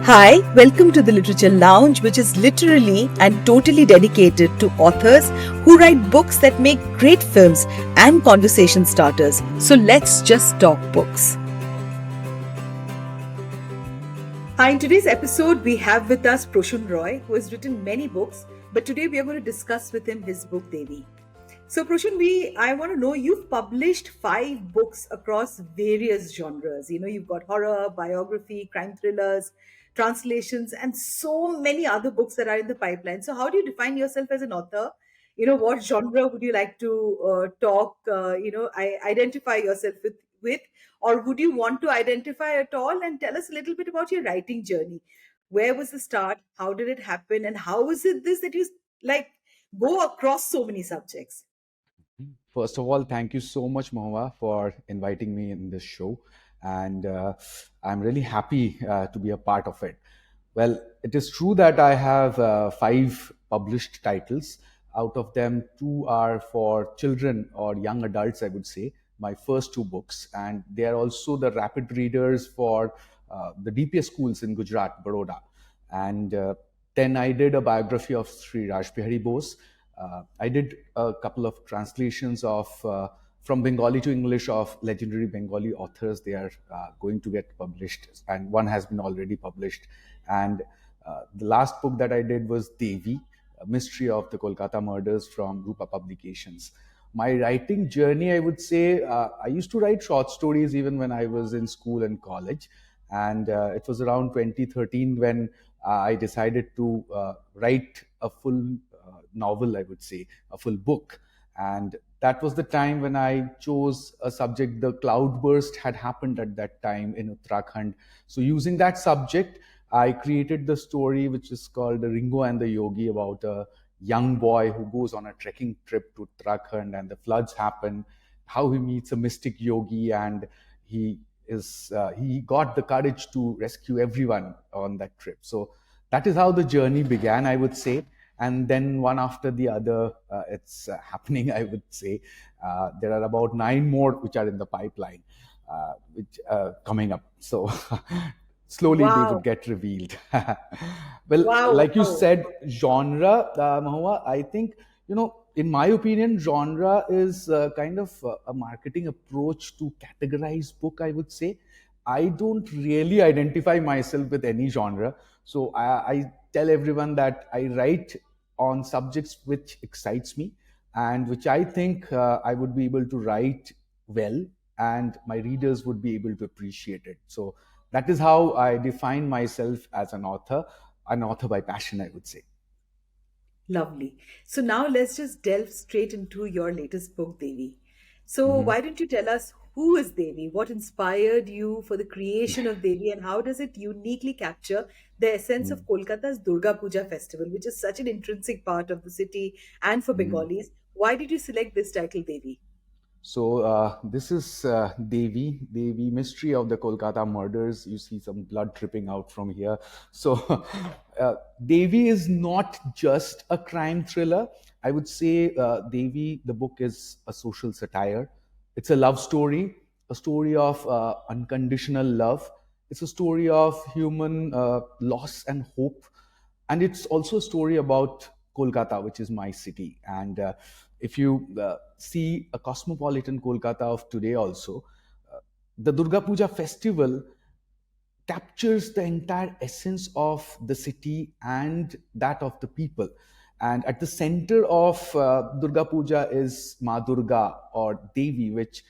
Hi, welcome to the Literature Lounge, which is literally and totally dedicated to authors who write books that make great films and conversation starters. So let's just talk books. Hi, in today's episode, we have with us Prasun Roy, who has written many books, but today we are going to discuss with him his book Devi. So, Prasun, I want to know, you've published 5 books across various genres. You know, you've got horror, biography, crime thrillers, translations, and so many other books that are in the pipeline. So, how do you define yourself as an author? You know, what genre would you like to identify yourself with, or would you want to identify at all? And tell us a little bit about your writing journey. Where was the start? How did it happen? And how is it this that you like go across so many subjects? First of all, thank you so much, Mohua, for inviting me in this show. And I'm really happy to be a part of it. Well, it is true that I have 5 published titles. Out of them, 2 are for children or young adults, I would say, my first 2 books. And they are also the rapid readers for the DPS schools in Gujarat, Baroda. And then I did a biography of Sri Rajbihari Bose. I did a couple of translations of from Bengali to English of legendary Bengali authors. They are going to get published, and one has been already published. And the last book that I did was Devi, a mystery of the Kolkata murders from Rupa Publications. My writing journey, I would say, I used to write short stories even when I was in school and college. And it was around 2013 when I decided to write a full novel, I would say, a full book. And that was the time when I chose a subject. The cloudburst had happened at that time in Uttarakhand. So, using that subject, I created the story which is called Ringo and the Yogi, about a young boy who goes on a trekking trip to Uttarakhand and the floods happen, how he meets a mystic yogi, and he got the courage to rescue everyone on that trip. So that is how the journey began, I would say. And then one after the other, it's happening, I would say. There are about 9 more which are in the pipeline, which coming up. So slowly they would Wow. get revealed. Well, Wow. like you Wow. said, genre, Mahua, I think, in my opinion, genre is kind of a marketing approach to categorize book, I would say. I don't really identify myself with any genre. So I tell everyone that I write on subjects which excites me and which I think I would be able to write well, and my readers would be able to appreciate it. So that is how I define myself as an author by passion, I would say. Lovely. So now let's just delve straight into your latest book, Devi. So why don't you tell us who is Devi? What inspired you for the creation of Devi, and how does it uniquely capture the essence of Kolkata's Durga Puja festival, which is such an intrinsic part of the city and for Mhm. Bengalis? Why did you select this title, Devi? So this is Devi, mystery of the Kolkata murders. You see some blood dripping out from here. So Devi is not just a crime thriller. I would say Devi, the book, is a social satire. It's a love story, a story of unconditional love. It's a story of human loss and hope, and it's also a story about Kolkata, which is my city. And if you see a cosmopolitan Kolkata of today, also, the Durga Puja festival captures the entire essence of the city and that of the people. And at the center of Durga Puja is Ma Durga, or Devi, which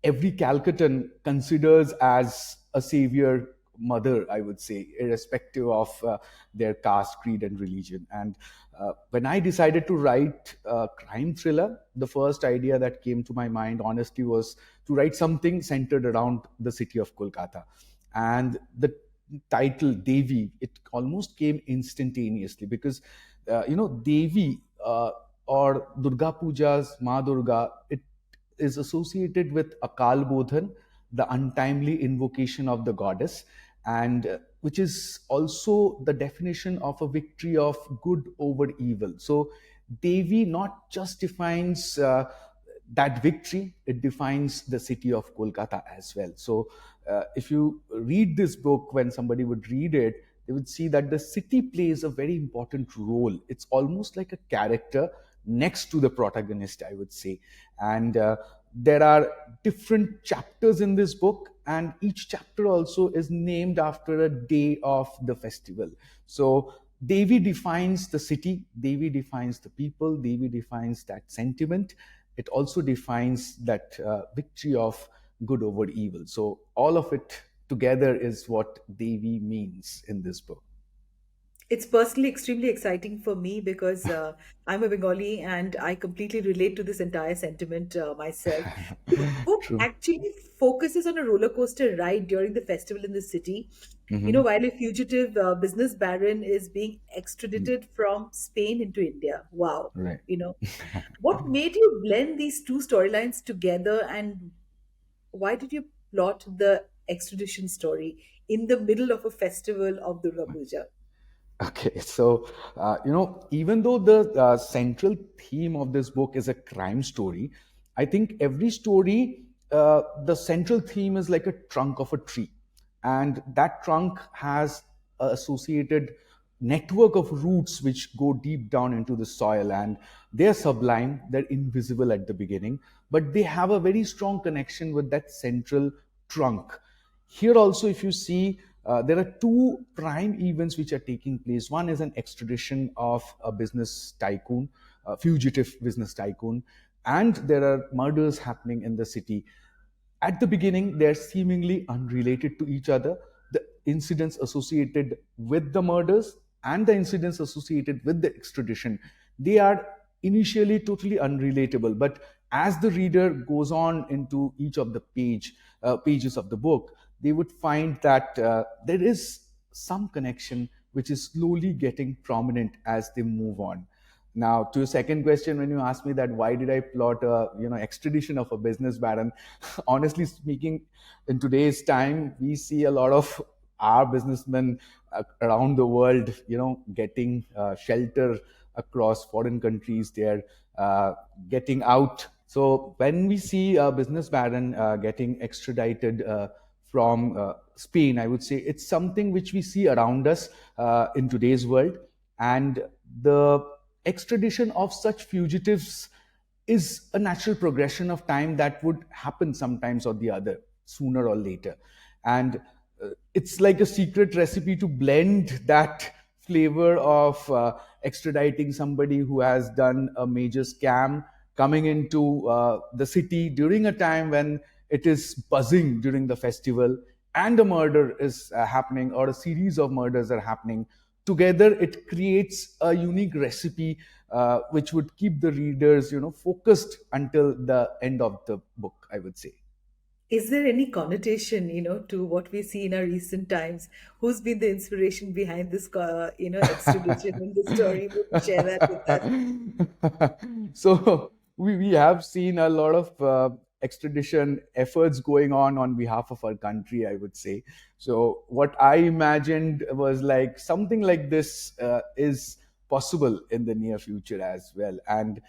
every Calcutan considers as a savior mother, I would say, irrespective of their caste, creed, and religion. And when I decided to write a crime thriller, the first idea that came to my mind, honestly, was to write something centered around the city of Kolkata. And the title Devi, it almost came instantaneously because Devi, or Durga Puja's Ma Durga, it is associated with Akal Bodhan, the untimely invocation of the goddess, and which is also the definition of a victory of good over evil. So Devi not just defines that victory, it defines the city of Kolkata as well. So if you read this book, when somebody would read it, they would see that the city plays a very important role. It's almost like a character next to the protagonist, I would say. And there are different chapters in this book, and each chapter also is named after a day of the festival. So Devi defines the city, Devi defines the people, Devi defines that sentiment. It also defines that victory of good over evil. So all of it together is what Devi means in this book. It's personally extremely exciting for me because I'm a Bengali and I completely relate to this entire sentiment myself. The book True. actually focuses on a roller coaster ride during the festival in the city. You know, Hmm. while a fugitive business baron is being extradited from Spain into India. Wow. Right. You know, what made you blend these two storylines together, and why did you plot the extradition story in the middle of a festival of Durga Puja? Okay, so even though the central theme of this book is a crime story, I think every story, the central theme is like a trunk of a tree, and that trunk has a associated network of roots which go deep down into the soil, and they're sublime, they're invisible at the beginning, but they have a very strong connection with that central trunk. Here also, if you see, there are two prime events which are taking place. One is an extradition of a business tycoon, a fugitive business tycoon, and there are murders happening in the city. At the beginning, they're seemingly unrelated to each other. The incidents associated with the murders and the incidents associated with the extradition, they are initially totally unrelatable. But as the reader goes on into each of the pages of the book, they would find that there is some connection which is slowly getting prominent as they move on. Now, to your second question, when you asked me that why did I plot a extradition of a business baron, honestly speaking, in today's time, we see a lot of our businessmen around the world, getting shelter across foreign countries. They're getting out. So when we see a business baron getting extradited from Spain, I would say it's something which we see around us in today's world, and the extradition of such fugitives is a natural progression of time that would happen sometimes or the other, sooner or later. And it's like a secret recipe to blend that flavor of extraditing somebody who has done a major scam coming into the city during a time when it is buzzing during the festival, and a murder is happening, or a series of murders are happening together. It creates a unique recipe which would keep the readers focused until the end of the book, I would say. Is there any connotation, to what we see in our recent times? Who's been the inspiration behind this, extradition in the story? Would you share that with us? So we have seen a lot of extradition efforts going on behalf of our country, I would say. So what I imagined was like something like this is possible in the near future as well. And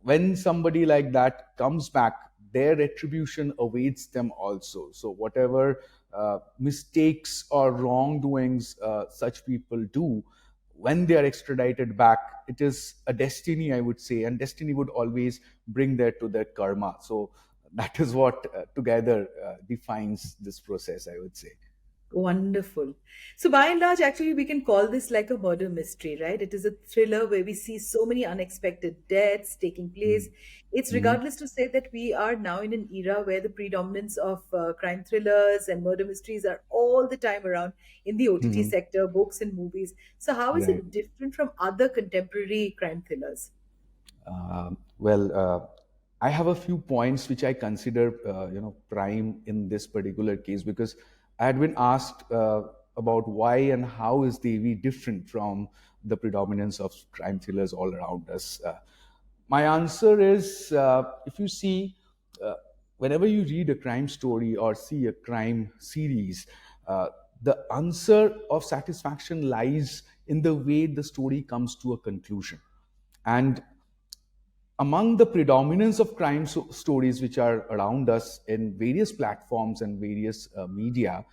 when somebody like that comes back, their retribution awaits them also. So whatever mistakes or wrongdoings such people do, when they are extradited back, it is a destiny, I would say, and destiny would always bring that to their karma. So that is what together defines this process, I would say. Wonderful. So, by and large, actually, we can call this like a murder mystery, right? It is a thriller where we see so many unexpected deaths taking place. It's Mhm. regardless to say that we are now in an era where the predominance of crime thrillers and murder mysteries are all the time around in the OTT Mhm. sector, books and movies. So, how is Right. it different from other contemporary crime thrillers? Well, I have a few points which I consider, prime in this particular case, because I had been asked about why and how is Devi different from the predominance of crime thrillers all around us. My answer is, if you see, uh, whenever you read a crime story or see a crime series, uh, the answer of satisfaction lies in the way the story comes to a conclusion. And among the predominance of crime stories which are around us in various platforms and various media,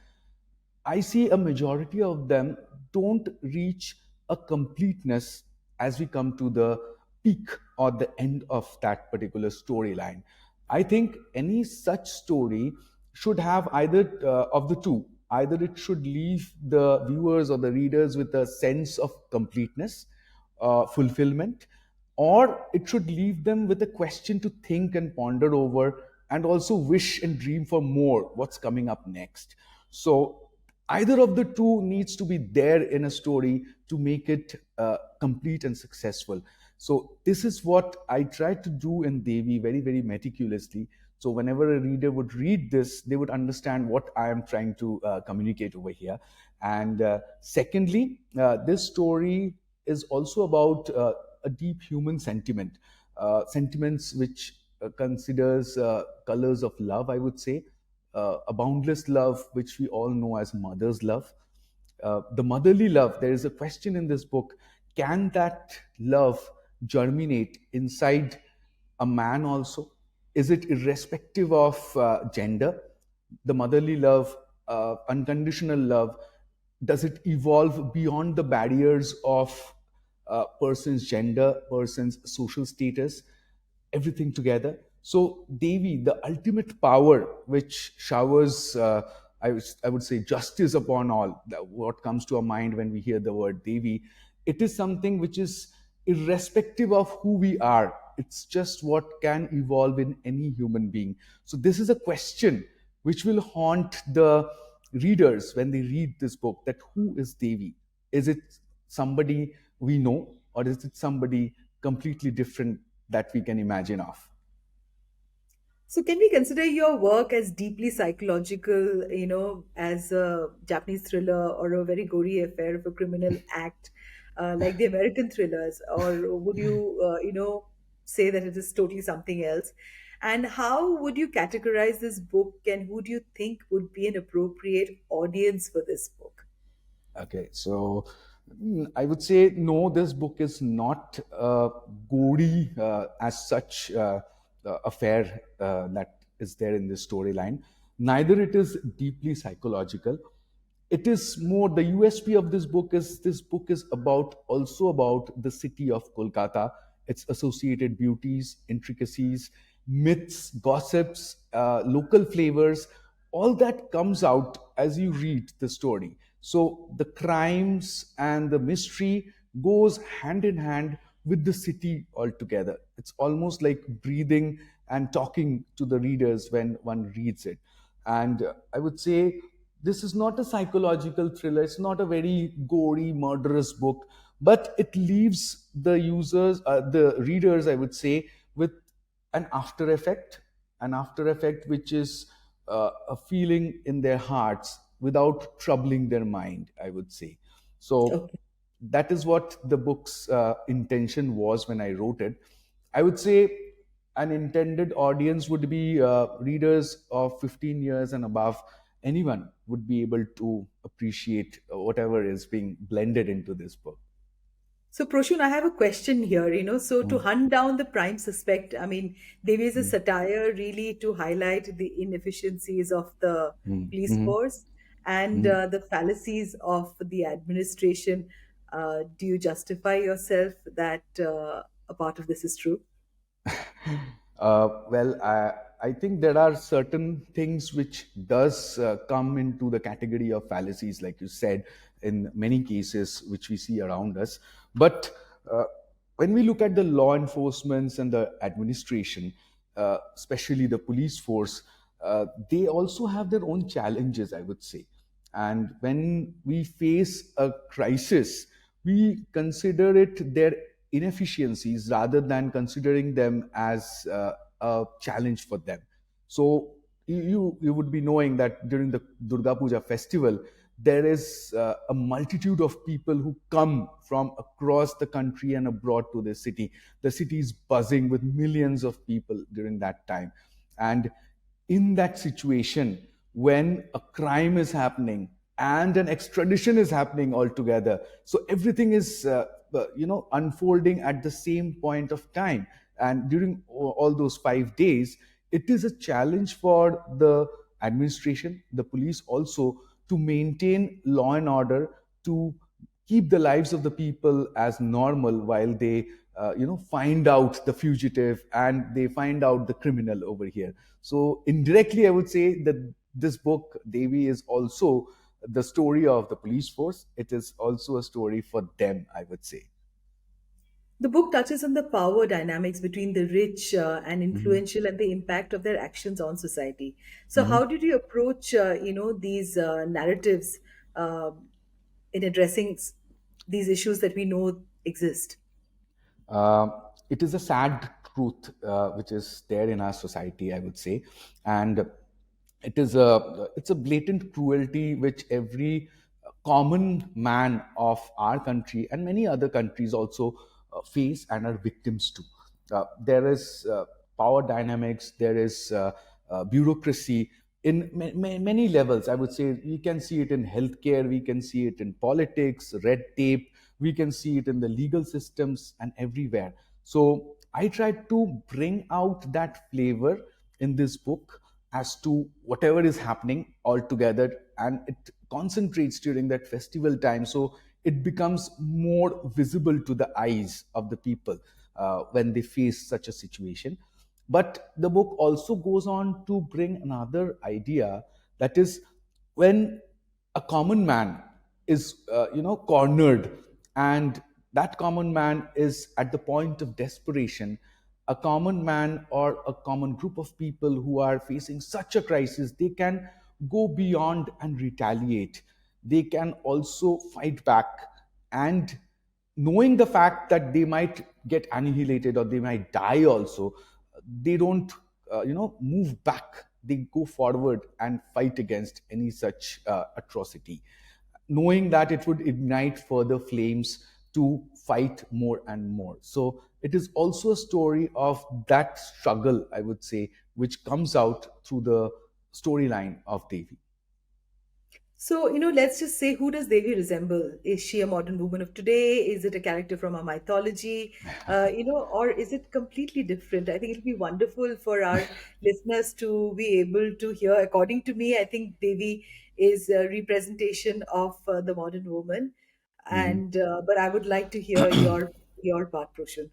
I see a majority of them don't reach a completeness as we come to the peak or the end of that particular storyline. I think any such story should have either of the two. Either it should leave the viewers or the readers with a sense of completeness, fulfillment, or it should leave them with a question to think and ponder over, and also wish and dream for more, what's coming up next. So either of the two needs to be there in a story to make it complete and successful. So this is what I tried to do in Devi, very very meticulously. So whenever a reader would read this, they would understand what I am trying to communicate over here. And secondly, this story is also about a deep human sentiment, sentiments which considers colors of love, I would say, a boundless love, which we all know as mother's love. The motherly love, there is a question in this book: can that love germinate inside a man also? Is it irrespective of gender? The motherly love, unconditional love, does it evolve beyond the barriers of person's gender, person's social status, everything together? So Devi, the ultimate power which showers, I would say, justice upon all. What comes to our mind when we hear the word Devi, it is something which is irrespective of who we are. It's just what can evolve in any human being. So this is a question which will haunt the readers when they read this book, that who is Devi? Is it somebody we know, or is it somebody completely different that we can imagine of? So, can we consider your work as deeply psychological, as a Japanese thriller or a very gory affair of a criminal act, like the American thrillers? Or would you, say that it is totally something else? And how would you categorize this book, and who do you think would be an appropriate audience for this book? Okay, so I would say no, this book is not gory as such affair that is there in this storyline. Neither it is deeply psychological. It is more, the USP of this book is about, also about the city of Kolkata, its associated beauties, intricacies, myths, gossips, local flavors. All that comes out as you read the story. So the crimes and the mystery goes hand in hand with the city altogether. It's almost like breathing and talking to the readers when one reads it. And I would say this is not a psychological thriller. It's not a very gory, murderous book, but it leaves the users, the readers, I would say, with an after effect, which is a feeling in their hearts without troubling their mind, I would say. So Okay. that is what the book's intention was when I wrote it. I would say an intended audience would be readers of 15 years and above. Anyone would be able to appreciate whatever is being blended into this book. So, Proshun, I have a question here. So to Mm, hunt down the prime suspect, I mean, there is a mm, satire really to highlight the inefficiencies of the mm, police mm, force and mm. the fallacies of the administration. Do you justify yourself that a part of this is true? I think there are certain things which does come into the category of fallacies, like you said, in many cases which we see around us. But when we look at the law enforcement and the administration, especially the police force, they also have their own challenges, I would say. And when we face a crisis, we consider it their inefficiencies rather than considering them as a challenge for them. So you would be knowing that during the Durga Puja festival, there is a multitude of people who come from across the country and abroad to the city. The city is buzzing with millions of people during that time. And in that situation, when a crime is happening and an extradition is happening altogether, so everything is unfolding at the same point of time, And during all those 5 days, it is a challenge for the administration, the police also, to maintain law and order, to keep the lives of the people as normal while they find out the fugitive and they find out the criminal over here. So indirectly I would say that this book Devi is also the story of the police force. It is also a story for them, I would say. The book touches on the power dynamics between the rich and Mhm. influential and the impact of their actions on society. So, how Mhm. did you approach, these narratives uh, in addressing these issues that we know exist? Uh, it is a sad truth which is there in our society, I would say, and it's a blatant cruelty which every common man of our country and many other countries also face and are victims to. There is power dynamics, there is bureaucracy in many levels. I would say we can see it in healthcare, we can see it in politics, red tape, we can see it in the legal systems and everywhere. So I tried to bring out that flavor in this book as to whatever is happening all together, and it concentrates during that festival time, so it becomes more visible to the eyes of the people when they face such a situation. But the book also goes on to bring another idea, that is, when a common man is cornered, and that common man is at the point of desperation, a common man or a common group of people who are facing such a crisis, they can go beyond and retaliate. They can also fight back, and knowing the fact that they might get annihilated or they might die also, they don't move back. They go forward and fight against any such atrocity, knowing that it would ignite further flames to fight more and more. So it is also a story of that struggle, I would say, which comes out through the storyline of Devi. So, let's just say, who does Devi resemble? Is she a modern woman of today? Is it a character from a mythology? Or is it completely different? I think it'll be wonderful for our listeners to be able to hear. According to me, I think Devi is a representation of the modern woman. Mhm. And but I would like to hear your part, Prushan.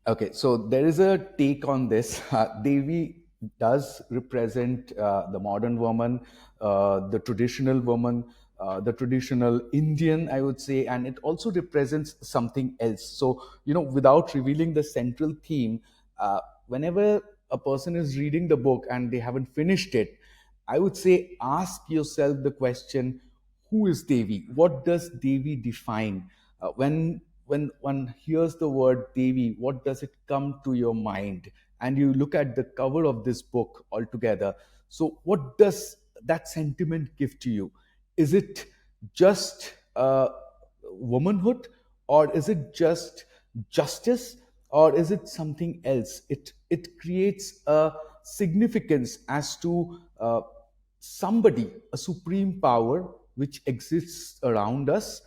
Okay, so there is a take on this. Devi does represent the modern woman, the traditional woman, the traditional Indian, I would say, and it also represents something else. So, without revealing the central theme, whenever a person is reading the book and they haven't finished it, I would say ask yourself the question, who is Devi? What does Devi define? When one hears the word Devi, what does it come to your mind? And you look at the cover of this book altogether. So, what does that sentiment give to you? Is it just womanhood, or is it just justice, or is it something else? It creates a significance as to somebody, a supreme power which exists around us,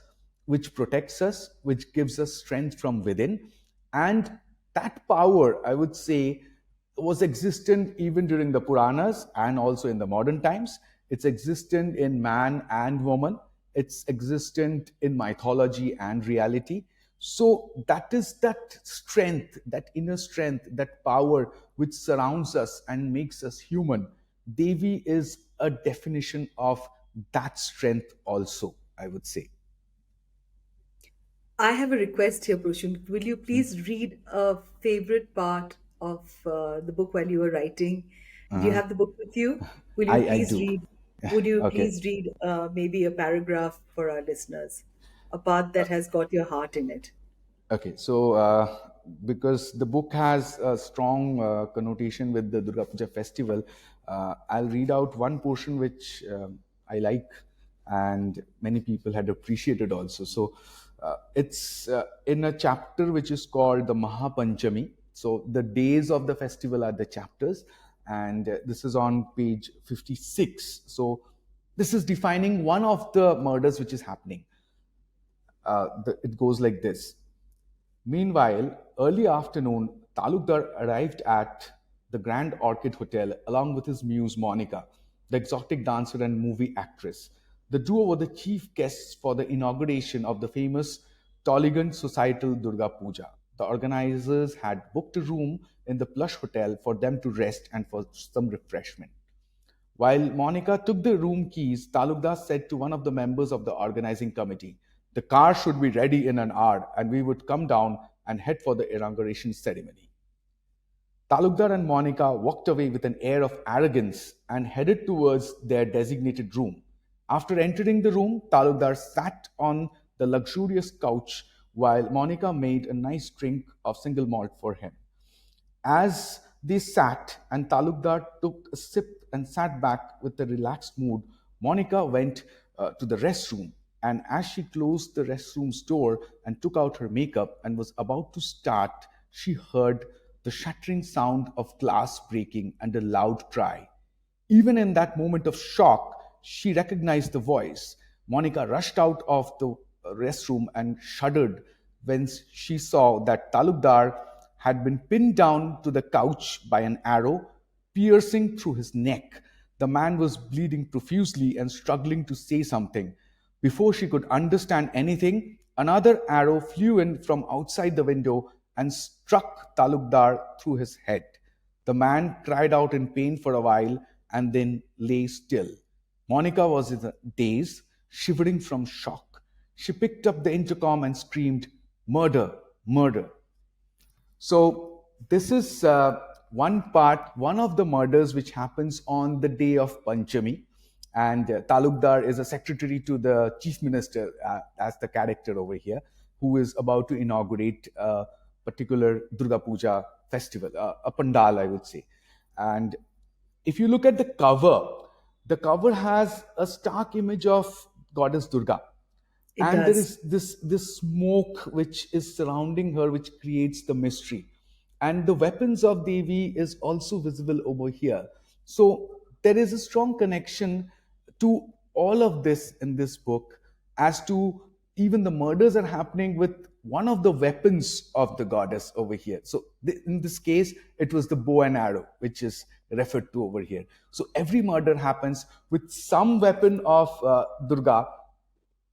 which protects us, which gives us strength from within. And that power, I would say, was existent even during the Puranas and also in the modern times. It's existent in man and woman. It's existent in mythology and reality. So that is that strength, that inner strength, that power which surrounds us and makes us human. Devi is a definition of that strength, also, I would say. I have a request here, Prushan. Will you please read a favorite part of the book while you were writing? Do you Uh, have the book with you? Will you I please do. read? Would you Okay. please read maybe a paragraph for our listeners, a part that has got your heart in it? Okay, so because the book has a strong connotation with the Durga Puja festival, I'll read out one portion which I like and many people had appreciated also. So it's in a chapter which is called the Mahapanchami. So the days of the festival are the chapters, and this is on page 56. So this is defining one of the murders which is happening. It goes like this. Meanwhile, early afternoon, Talukdar arrived at the Grand Orchid Hotel along with his muse Monica, the exotic dancer and movie actress. The duo were the chief guests for the inauguration of the famous Toligan Societal Durga Puja. The organizers had booked a room in the plush hotel for them to rest and for some refreshment. While Monica took the room keys, Talukdar said to one of the members of the organizing committee, "The car should be ready in an hour and we would come down and head for the inauguration ceremony." Talukdar and Monica walked away with an air of arrogance and headed towards their designated room. After entering the room, Talukdar sat on the luxurious couch while Monica made a nice drink of single malt for him. As they sat and Talukdar took a sip and sat back with a relaxed mood, Monica went to the restroom. And as she closed the restroom's door and took out her makeup and was about to start, she heard the shattering sound of glass breaking and a loud cry. Even in that moment of shock, she recognized the voice. Monica rushed out of the restroom and shuddered when she saw that Talukdar had been pinned down to the couch by an arrow piercing through his neck. The man was bleeding profusely and struggling to say something. Before she could understand anything, another arrow flew in from outside the window and struck Talukdar through his head. The man cried out in pain for a while and then lay still. Monica was in a daze, shivering from shock. She picked up the intercom and screamed, "Murder! Murder!" So this is one part, one of the murders which happens on the day of Panchami, and Talukdar is a secretary to the chief minister, as the character over here, who is about to inaugurate a particular Durga Puja festival, a pandal, I would say. And if you look at the cover has a stark image of goddess Durga, It and there does. is this smoke which is surrounding her, which creates the mystery, and the weapons of Devi is also visible over here. So there is a strong connection to all of this in this book, as to even the murders are happening with one of the weapons of the goddess over here. So in this case it was the bow and arrow which is referred to over here. So every murder happens with some weapon of Durga.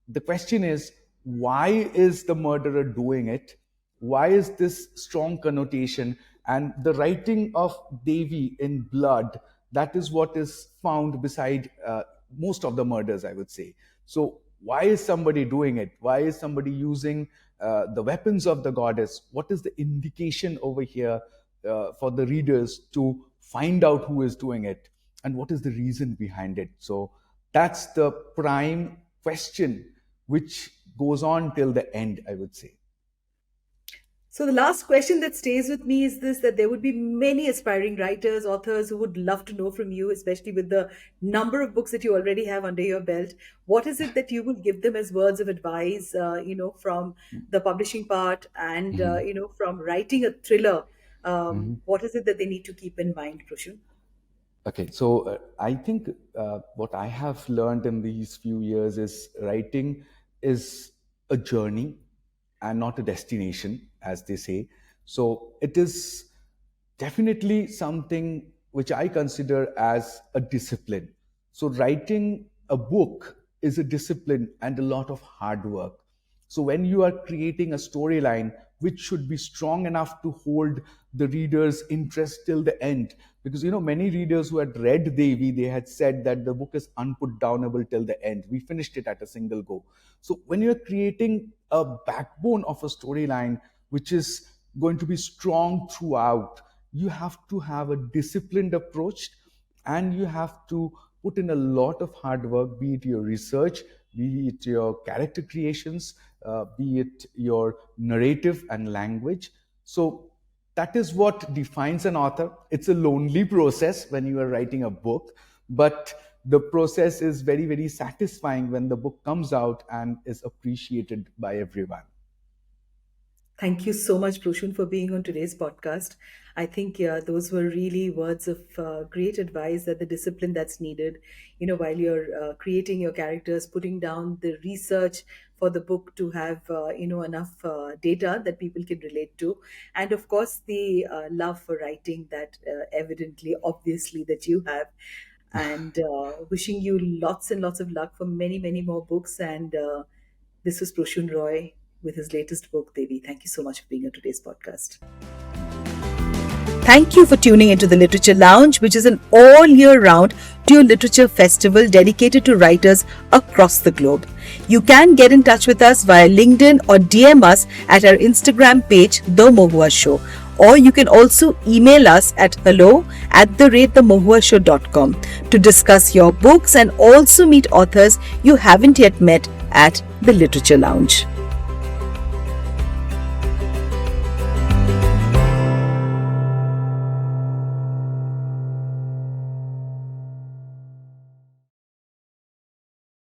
The question is, why is the murderer doing it? Why is this strong connotation? And the writing of Devi in blood, that is what is found beside most of the murders, I would say. So why is somebody doing it? Why is somebody using the weapons of the goddess? What is the indication over here for the readers to find out who is doing it, and what is the reason behind it? So that's the prime question which goes on till the end, I would say. So the last question that stays with me is this: that there would be many aspiring writers, authors who would love to know from you, especially with the number of books that you already have under your belt. What is it that you will give them as words of advice, from the publishing part and, Mhm. from writing a thriller? Mhm. What is it that they need to keep in mind, Prushan? Okay, so I think what I have learned in these few years is writing is a journey and not a destination, as they say. So it is definitely something which I consider as a discipline. So writing a book is a discipline and a lot of hard work. So when you are creating a storyline which should be strong enough to hold the reader's interest till the end, because many readers who had read Devi, they had said that the book is unputdownable till the end. We finished it at a single go. So when you're creating a backbone of a storyline which is going to be strong throughout, you have to have a disciplined approach, and you have to put in a lot of hard work, be it your research, be it your character creations, be it your narrative and language. So that is what defines an author. It's a lonely process when you are writing a book, but the process is very, very satisfying when the book comes out and is appreciated by everyone. Thank you so much, Prasun, for being on today's podcast. I think, yeah, those were really words of great advice, that the discipline that's needed, while you're creating your characters, putting down the research for the book to have, enough data that people can relate to. And of course, the love for writing that evidently, obviously, that you have. And wishing you lots and lots of luck for many, many more books. And this was Prasun Roy with his latest book, Devi. Thank you so much for being on today's podcast. Thank you for tuning into the Literature Lounge, which is an all year round dual literature festival dedicated to writers across the globe. You can get in touch with us via LinkedIn or DM us at our Instagram page, The Mohua Show. Or you can also email us at hello@themohuashow.com to discuss your books and also meet authors you haven't yet met at the Literature Lounge.